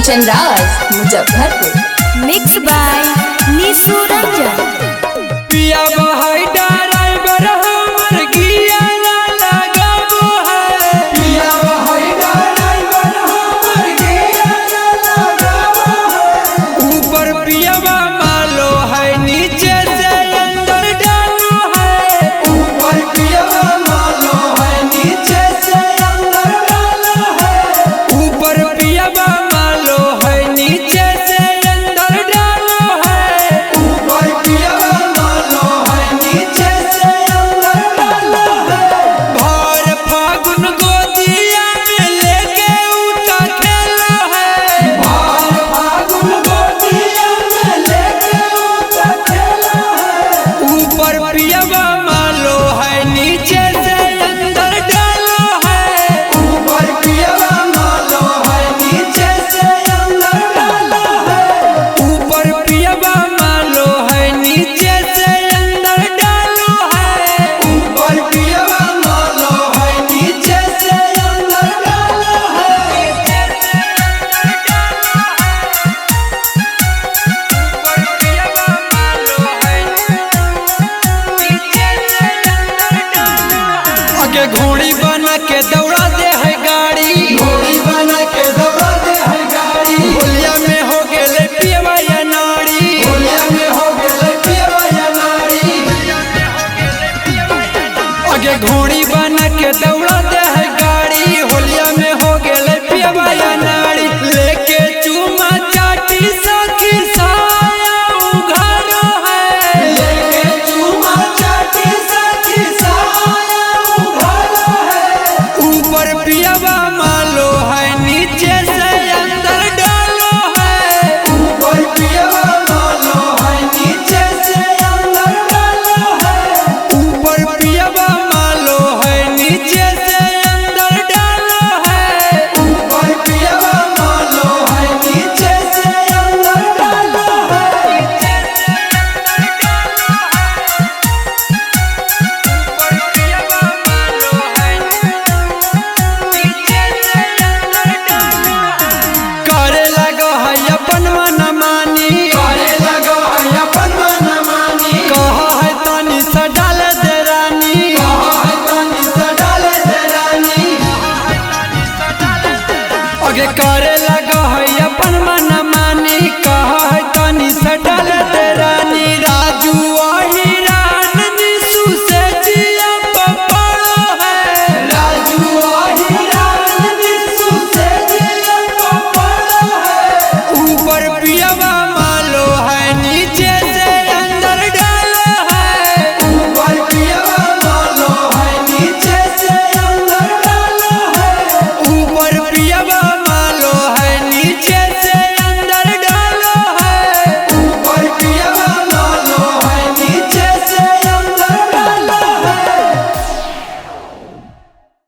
Kanchan Raj Muzaffarpur. Mix by Nishu Ranjan. पिया बहाई driver हमर गिया लगाबो है। पिया बहाई ड्राइवर हमर गिया लगाबो है। ऊपर पियावा मालो है नीचे से अंदर डालो है। ऊपर पियावा मालो है नीचे से अंदर डालो है। ऊपर पियावा मालो है नीचे से अंदर डालो है। ऊपर पियावा मालो है नीचे से अंदर डालो है। भर फागुन गोदिया में लेके उठा खेलो है। भर फागुन गोदिया में लेके उठा खेलो है। ऊपर पियावा मालो है नीचे से अंदर डालो है। ऊपर पियावा मालो है नीचे से अंदर डालो है। ऊपर पियावा मालो है नीचे से अंदर डालो है। ऊपर पियावा मालो है नीचे से अंदर डालो है। ऊपर पियावा मालो है नीचे से अंदर डालो है। आगे घोड़ी बना के दौड़ा दे